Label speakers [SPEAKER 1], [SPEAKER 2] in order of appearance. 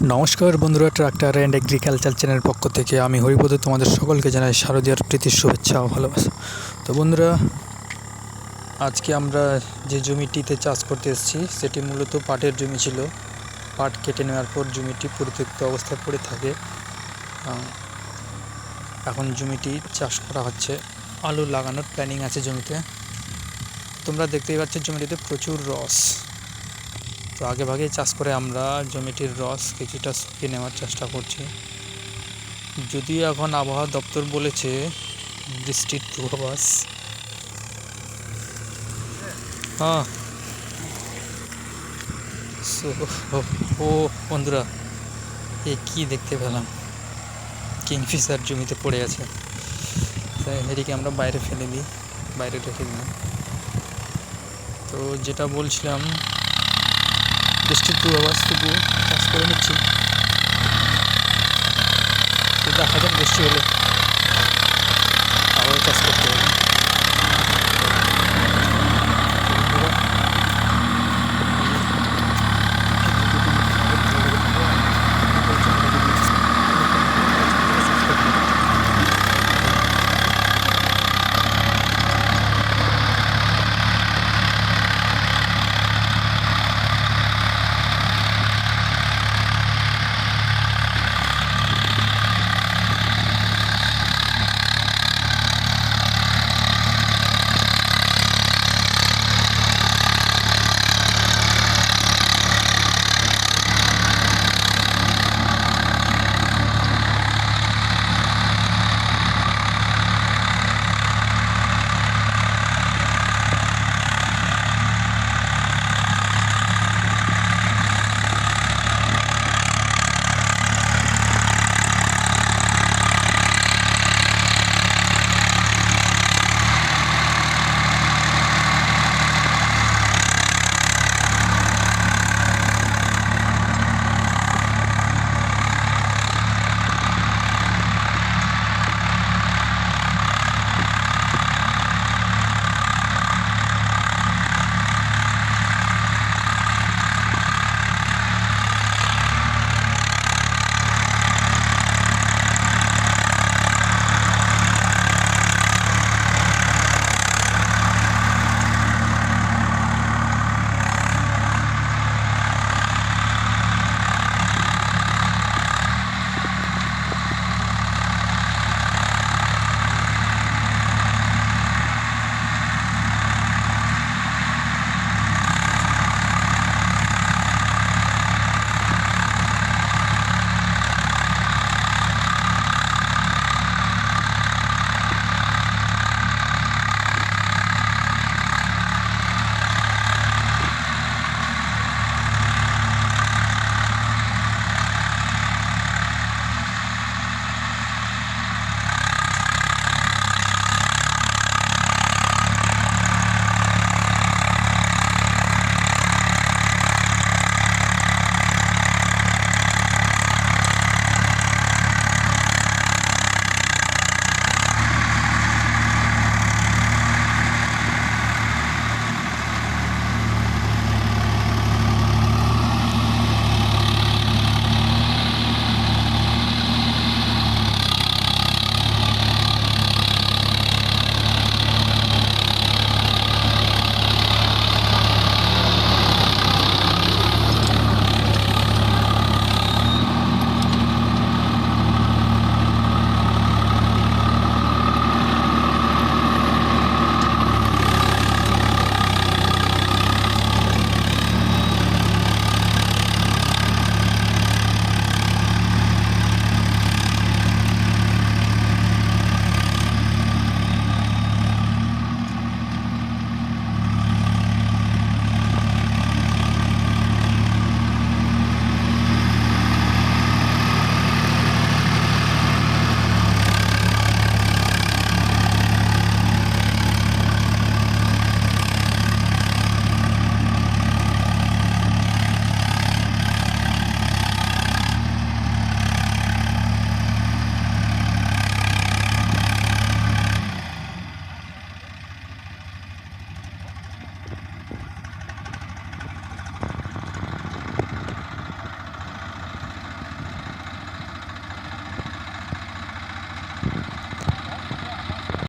[SPEAKER 1] নমস্কার বন্ধুরা, tractor and agriculture চ্যানেলের পক্ষ থেকে আমি হরিপদ তোমাদের সকলকে জানাই শারদীয়ার প্রীতির শুভেচ্ছা ও ভালোবাসা। তো বন্ধুরা, আজকে আমরা যে জমিটিতে চাষ করতে এসেছি সেটি মূলত পাটের জমি ছিল। পাট কেটে নেওয়ার পর জমিটি পরিত্যক্ত অবস্থায় পড়ে থাকে। এখন জমিটি চাষ করা হচ্ছে, আলু লাগানোর প্ল্যানিং আছে জমিতে। তোমরা দেখতেই পাচ্ছ জমিটিতে প্রচুর রস। তো আগে ভাগে চাষ করে আমরা জমিটির রস কিছুটা শুকিয়ে নেওয়ার চেষ্টা করছি। যদিও এখন আবহাওয়া দপ্তর বলেছে বৃষ্টির পূর্বাভাস। হ্যাঁ, ও বন্ধুরা, এ কি দেখতে পেলাম, কিংফিশার জমিতে পড়ে আছে। এদিকে আমরা বাইরে ফেলে দিই, বাইরে রেখে দিলাম। তো যেটা বলছিলাম, বৃষ্টির পূর্বাভাস তবু চাষ করে নিচ্ছি। তো দেখা যাক, বৃষ্টি হলে আবারও চাষ করতে হবে।